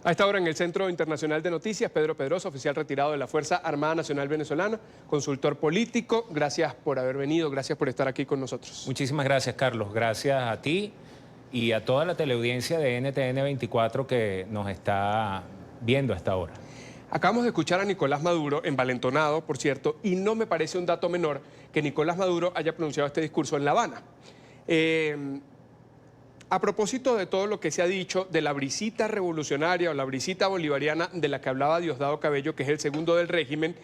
A esta hora en el Centro Internacional de Noticias, Pedro Pedrosa, oficial retirado de la Fuerza Armada Nacional Venezolana, consultor político. Gracias por haber venido, gracias por estar aquí con nosotros. Muchísimas gracias, Carlos. Gracias a ti y a toda la teleaudiencia de NTN 24 que nos está viendo a esta hora. Acabamos de escuchar a Nicolás Maduro, envalentonado, por cierto, y no me parece un dato menor que Nicolás Maduro haya pronunciado este discurso en La Habana. A propósito de todo lo que se ha dicho de la brisita revolucionaria o la brisita bolivariana de la que hablaba Diosdado Cabello, que es el segundo del régimen,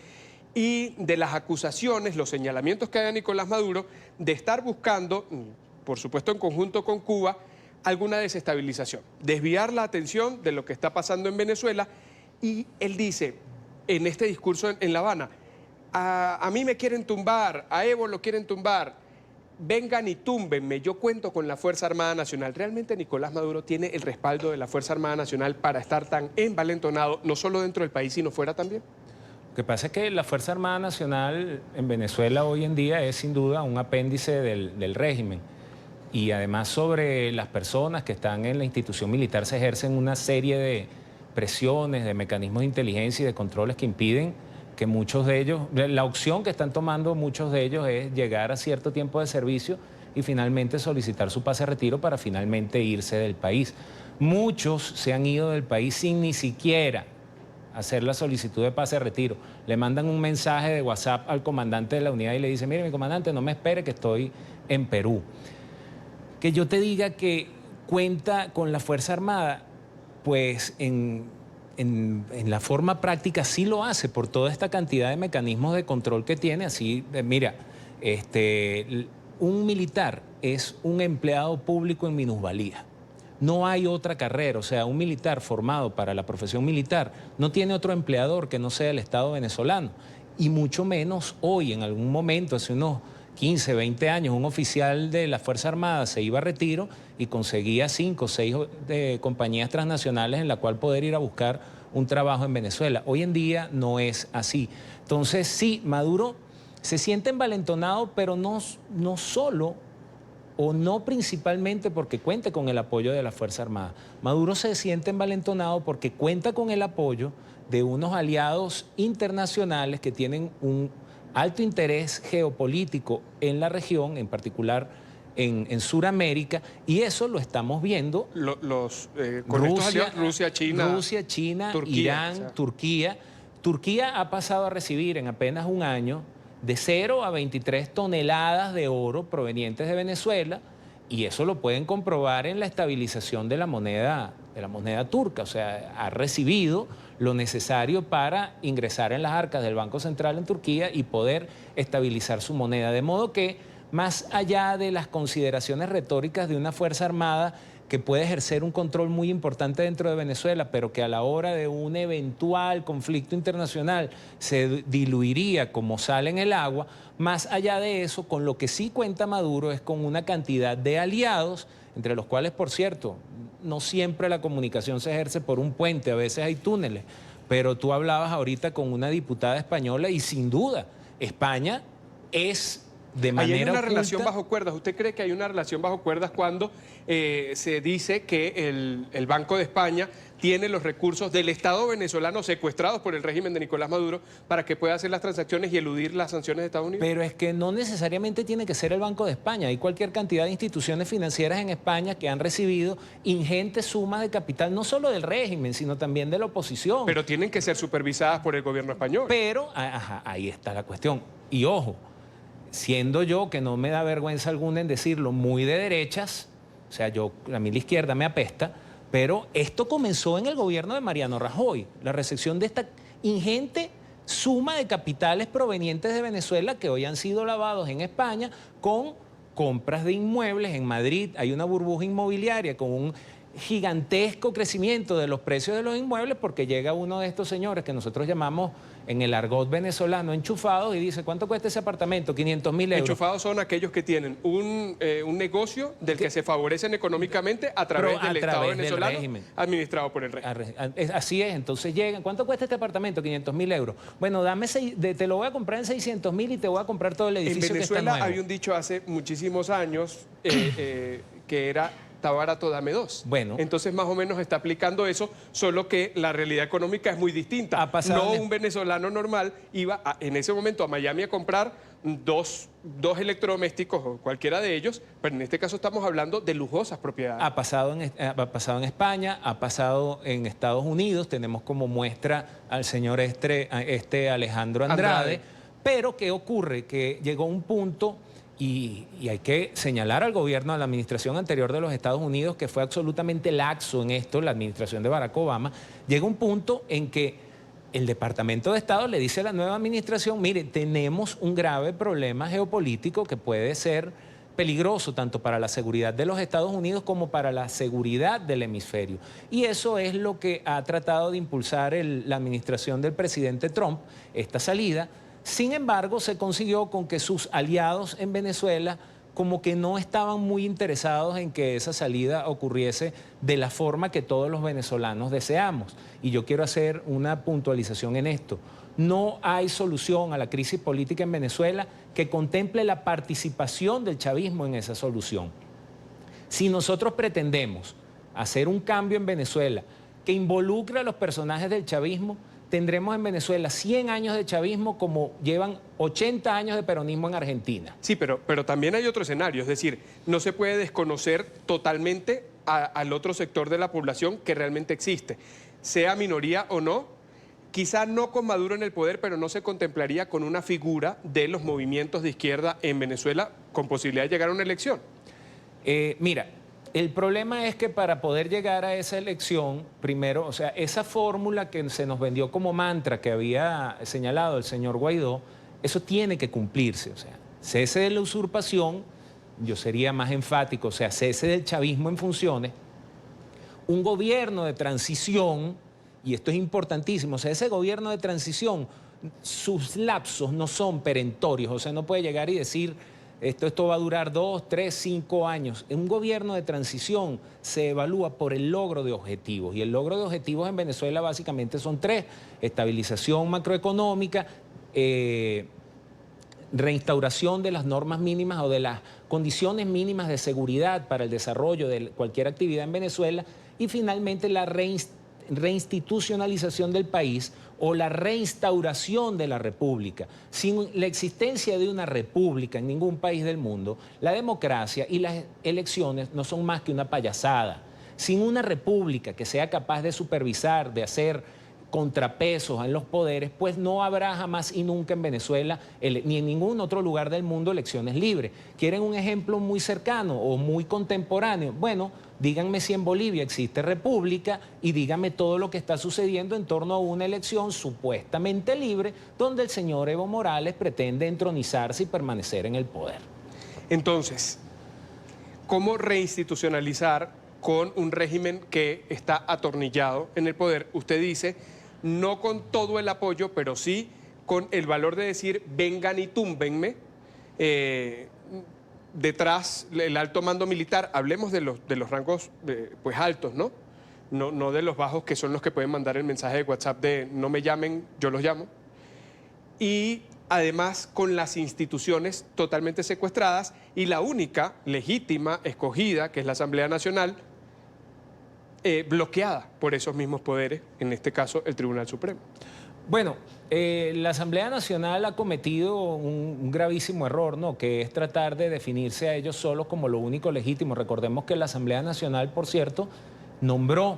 y de las acusaciones, los señalamientos que hay a Nicolás Maduro de estar buscando, por supuesto en conjunto con Cuba, alguna desestabilización, desviar la atención de lo que está pasando en Venezuela. Y él dice, en este discurso en La Habana, a mí me quieren tumbar, a Evo lo quieren tumbar, vengan y túmbenme, yo cuento con la Fuerza Armada Nacional. ¿Realmente Nicolás Maduro tiene el respaldo de la Fuerza Armada Nacional para estar tan envalentonado, no solo dentro del país, sino fuera también? Lo que pasa es que la Fuerza Armada Nacional en Venezuela hoy en día es sin duda un apéndice del régimen. Y además sobre las personas que están en la institución militar se ejercen una serie de presiones, de mecanismos de inteligencia y de controles que impiden que muchos de ellos, la opción que están tomando muchos de ellos es llegar a cierto tiempo de servicio y finalmente solicitar su pase de retiro para finalmente irse del país. Muchos se han ido del país sin ni siquiera hacer la solicitud de pase de retiro. Le mandan un mensaje de WhatsApp al comandante de la unidad y le dicen, mire, mi comandante, no me espere que estoy en Perú. Que yo te diga que cuenta con la Fuerza Armada, pues en la forma práctica sí lo hace por toda esta cantidad de mecanismos de control que tiene. Así, mira, un militar es un empleado público en minusvalía. No hay otra carrera, o sea, un militar formado para la profesión militar no tiene otro empleador que no sea el Estado venezolano. Y mucho menos hoy, en algún momento, hace unos 15, 20 años, un oficial de la Fuerza Armada se iba a retiro y conseguía 5 o 6 compañías transnacionales en la cual poder ir a buscar un trabajo en Venezuela. Hoy en día no es así. Entonces, sí, Maduro se siente envalentonado, pero no solo o no principalmente porque cuente con el apoyo de la Fuerza Armada. Maduro se siente envalentonado porque cuenta con el apoyo de unos aliados internacionales que tienen un alto interés geopolítico en la región, en particular en Sudamérica, y eso lo estamos viendo. Con Rusia, China, Turquía, Irán, Turquía. Turquía ha pasado a recibir en apenas un año de 0 a 23 toneladas de oro provenientes de Venezuela, y eso lo pueden comprobar en la estabilización de la moneda turca. O sea, ha recibido lo necesario para ingresar en las arcas del Banco Central en Turquía y poder estabilizar su moneda. De modo que, más allá de las consideraciones retóricas de una Fuerza Armada que puede ejercer un control muy importante dentro de Venezuela, pero que a la hora de un eventual conflicto internacional se diluiría como sal en el agua, más allá de eso, con lo que sí cuenta Maduro es con una cantidad de aliados, entre los cuales, por cierto, no siempre la comunicación se ejerce por un puente, a veces hay túneles, pero tú hablabas ahorita con una diputada española y sin duda, España es de manera hay una oculta relación bajo cuerdas. ¿Usted cree que hay una relación bajo cuerdas cuando se dice que el Banco de España tiene los recursos del Estado venezolano secuestrados por el régimen de Nicolás Maduro para que pueda hacer las transacciones y eludir las sanciones de Estados Unidos? Pero es que no necesariamente tiene que ser el Banco de España. Hay cualquier cantidad de instituciones financieras en España que han recibido ingentes sumas de capital, no solo del régimen, sino también de la oposición. Pero tienen que ser supervisadas por el gobierno español. Pero, ahí está la cuestión. Y ojo, siendo yo, que no me da vergüenza alguna en decirlo, muy de derechas, o sea, a mí la izquierda me apesta, pero esto comenzó en el gobierno de Mariano Rajoy, la recepción de esta ingente suma de capitales provenientes de Venezuela que hoy han sido lavados en España con compras de inmuebles. En Madrid hay una burbuja inmobiliaria con un gigantesco crecimiento de los precios de los inmuebles porque llega uno de estos señores que nosotros llamamos en el argot venezolano enchufados y dice, ¿cuánto cuesta ese apartamento? 500.000 euros. Enchufados son aquellos que tienen un negocio del que se favorecen económicamente a través del Estado venezolano administrado por el régimen. Así es, entonces llegan, ¿cuánto cuesta este apartamento? 500.000 euros. Bueno, te lo voy a comprar en 600.000 y te voy a comprar todo el edificio. En Venezuela que está nuevo. había un dicho hace muchísimos años que era está barato, dame dos. Bueno. Entonces más o menos está aplicando eso, solo que la realidad económica es muy distinta. No un venezolano normal iba en ese momento a Miami a comprar dos electrodomésticos o cualquiera de ellos, pero en este caso estamos hablando de lujosas propiedades. Ha pasado en España, ha pasado en Estados Unidos, tenemos como muestra al señor Alejandro Andrade. Pero ¿qué ocurre? Que llegó un punto, y hay que señalar al gobierno, a la administración anterior de los Estados Unidos, que fue absolutamente laxo en esto, la administración de Barack Obama, llega un punto en que el Departamento de Estado le dice a la nueva administración, mire, tenemos un grave problema geopolítico que puede ser peligroso tanto para la seguridad de los Estados Unidos como para la seguridad del hemisferio. Y eso es lo que ha tratado de impulsar la administración del presidente Trump, esta salida. Sin embargo, se consiguió con que sus aliados en Venezuela como que no estaban muy interesados en que esa salida ocurriese de la forma que todos los venezolanos deseamos. Y yo quiero hacer una puntualización en esto. No hay solución a la crisis política en Venezuela que contemple la participación del chavismo en esa solución. Si nosotros pretendemos hacer un cambio en Venezuela que involucre a los personajes del chavismo, tendremos en Venezuela 100 años de chavismo como llevan 80 años de peronismo en Argentina. Sí, pero también hay otro escenario, es decir, no se puede desconocer totalmente al otro sector de la población que realmente existe, sea minoría o no, quizá no con Maduro en el poder, pero no se contemplaría con una figura de los movimientos de izquierda en Venezuela con posibilidad de llegar a una elección. Mira, el problema es que para poder llegar a esa elección, primero, o sea, esa fórmula que se nos vendió como mantra que había señalado el señor Guaidó, eso tiene que cumplirse. O sea, cese de la usurpación, yo sería más enfático, o sea, cese del chavismo en funciones, un gobierno de transición, y esto es importantísimo, o sea, ese gobierno de transición, sus lapsos no son perentorios, o sea, no puede llegar y decir... Esto va a durar 2, 3, 5 años. Un gobierno de transición se evalúa por el logro de objetivos. Y el logro de objetivos en Venezuela básicamente son 3. Estabilización macroeconómica, reinstauración de las normas mínimas o de las condiciones mínimas de seguridad para el desarrollo de cualquier actividad en Venezuela y finalmente la reinstitucionalización del país o la reinstauración de la república. Sin la existencia de una república en ningún país del mundo, la democracia y las elecciones no son más que una payasada. Sin una república que sea capaz de supervisar, de hacer contrapesos en los poderes, pues no habrá jamás y nunca en Venezuela ni en ningún otro lugar del mundo elecciones libres. ¿Quieren un ejemplo muy cercano o muy contemporáneo? Bueno, díganme si en Bolivia existe república y díganme todo lo que está sucediendo en torno a una elección supuestamente libre donde el señor Evo Morales pretende entronizarse y permanecer en el poder. Entonces, ¿cómo reinstitucionalizar con un régimen que está atornillado en el poder? Usted dice, no con todo el apoyo, pero sí con el valor de decir, vengan y túmbenme. Detrás el alto mando militar, hablemos de los rangos pues altos, ¿no? No de los bajos, que son los que pueden mandar el mensaje de WhatsApp de no me llamen, yo los llamo. Y además con las instituciones totalmente secuestradas y la única legítima, escogida, que es la Asamblea Nacional, bloqueada por esos mismos poderes, en este caso el Tribunal Supremo. Bueno, la Asamblea Nacional ha cometido un gravísimo error, ¿no? Que es tratar de definirse a ellos solos como lo único legítimo. Recordemos que la Asamblea Nacional, por cierto, nombró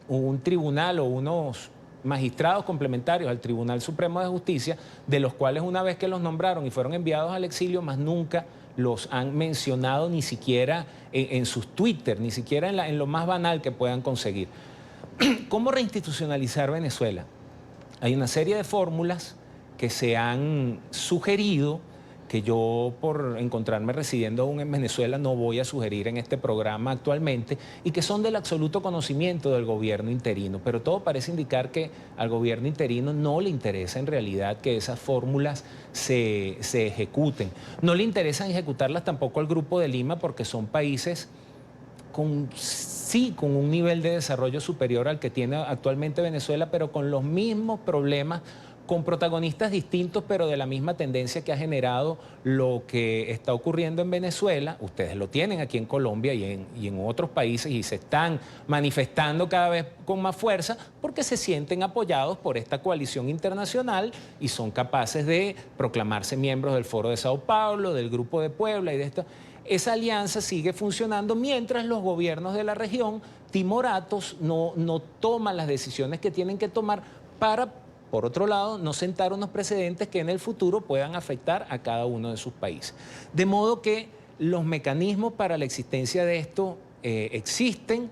un tribunal o unos magistrados complementarios al Tribunal Supremo de Justicia, de los cuales una vez que los nombraron y fueron enviados al exilio, más nunca los han mencionado ni siquiera en sus Twitter, ni siquiera en lo más banal que puedan conseguir. ¿Cómo reinstitucionalizar Venezuela? Hay una serie de fórmulas que se han sugerido, que yo por encontrarme residiendo aún en Venezuela no voy a sugerir en este programa actualmente, y que son del absoluto conocimiento del gobierno interino. Pero todo parece indicar que al gobierno interino no le interesa en realidad que esas fórmulas se ejecuten. No le interesa ejecutarlas tampoco al Grupo de Lima, porque son países con un nivel de desarrollo superior al que tiene actualmente Venezuela, pero con los mismos problemas con protagonistas distintos, pero de la misma tendencia que ha generado lo que está ocurriendo en Venezuela. Ustedes lo tienen aquí en Colombia y en otros países, y se están manifestando cada vez con más fuerza porque se sienten apoyados por esta coalición internacional y son capaces de proclamarse miembros del Foro de Sao Paulo, del Grupo de Puebla y de esto. Esa alianza sigue funcionando mientras los gobiernos de la región timoratos no toman las decisiones que tienen que tomar para, por otro lado, no sentar unos precedentes que en el futuro puedan afectar a cada uno de sus países. De modo que los mecanismos para la existencia de esto existen,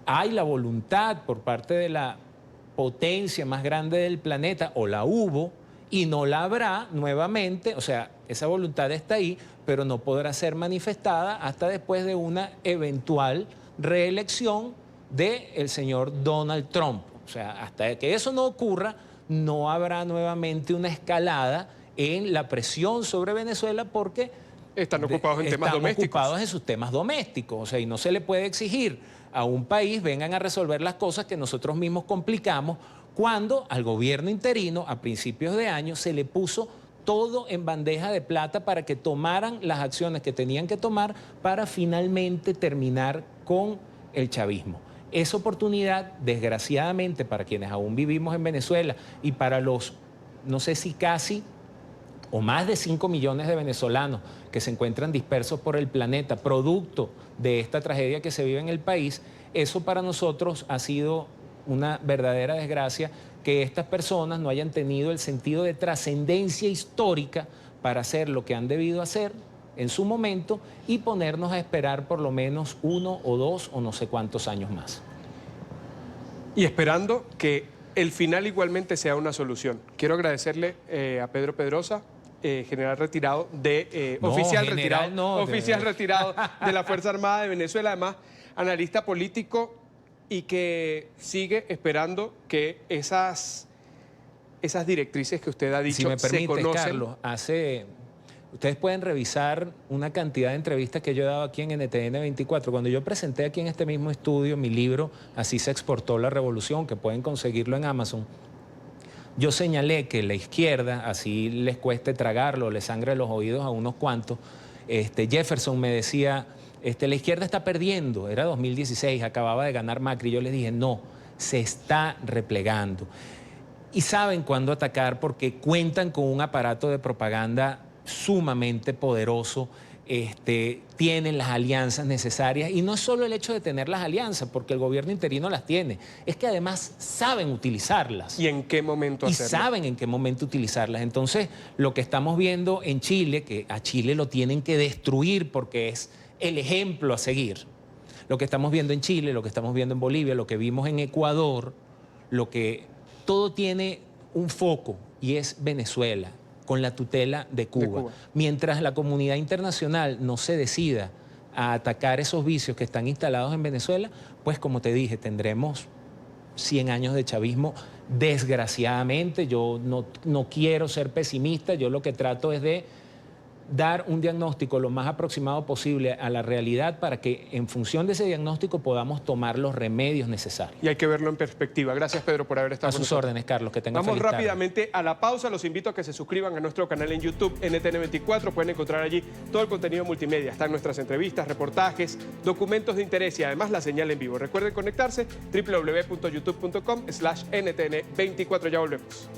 hay la voluntad por parte de la potencia más grande del planeta, o la hubo, y no la habrá nuevamente, o sea, esa voluntad está ahí, pero no podrá ser manifestada hasta después de una eventual reelección del señor Donald Trump. O sea, hasta que eso no ocurra, no habrá nuevamente una escalada en la presión sobre Venezuela porque están ocupados en temas domésticos. Están ocupados en sus temas domésticos. O sea, y no se le puede exigir a un país vengan a resolver las cosas que nosotros mismos complicamos, cuando al gobierno interino, a principios de año, se le puso todo en bandeja de plata para que tomaran las acciones que tenían que tomar para finalmente terminar con el chavismo. Esa oportunidad, desgraciadamente, para quienes aún vivimos en Venezuela y para los, no sé si casi o más de 5 millones de venezolanos que se encuentran dispersos por el planeta, producto de esta tragedia que se vive en el país, eso para nosotros ha sido una verdadera desgracia, que estas personas no hayan tenido el sentido de trascendencia histórica para hacer lo que han debido hacer en su momento y ponernos a esperar por lo menos 1 o 2 o no sé cuántos años más. Y esperando que el final igualmente sea una solución. Quiero agradecerle a Pedro Pedrosa, general retirado de oficial retirado de la Fuerza Armada de Venezuela, además analista político, y que sigue esperando que esas directrices que usted ha dicho si me permite, se conocen. Carlos, ustedes pueden revisar una cantidad de entrevistas que yo he dado aquí en NTN 24. Cuando yo presenté aquí en este mismo estudio mi libro Así se exportó la revolución, que pueden conseguirlo en Amazon, yo señalé que la izquierda, así les cueste tragarlo, les sangre los oídos a unos cuantos, Jefferson me decía, la izquierda está perdiendo, era 2016, acababa de ganar Macri, yo les dije, no, se está replegando. Y saben cuándo atacar porque cuentan con un aparato de propaganda sumamente poderoso, tienen las alianzas necesarias, y no es solo el hecho de tener las alianzas, porque el gobierno interino las tiene, es que además saben utilizarlas. ¿Y en qué momento hacerlo? Y saben en qué momento utilizarlas. Entonces, lo que estamos viendo en Chile, que a Chile lo tienen que destruir porque es el ejemplo a seguir. Lo que estamos viendo en Chile, lo que estamos viendo en Bolivia, lo que vimos en Ecuador, todo tiene un foco y es Venezuela, con la tutela de Cuba. Mientras la comunidad internacional no se decida a atacar esos vicios que están instalados en Venezuela, pues como te dije, tendremos 100 años de chavismo, desgraciadamente. Yo no quiero ser pesimista, yo lo que trato es de dar un diagnóstico lo más aproximado posible a la realidad para que en función de ese diagnóstico podamos tomar los remedios necesarios. Y hay que verlo en perspectiva. Gracias, Pedro, por haber estado con nosotros. A sus órdenes, Carlos, que tengan Vamos feliz tarde. rápidamente a la pausa. Los invito a que se suscriban a nuestro canal en YouTube, NTN24. Pueden encontrar allí todo el contenido multimedia. Están nuestras entrevistas, reportajes, documentos de interés y además la señal en vivo. Recuerden conectarse, www.youtube.com/NTN24. Ya volvemos.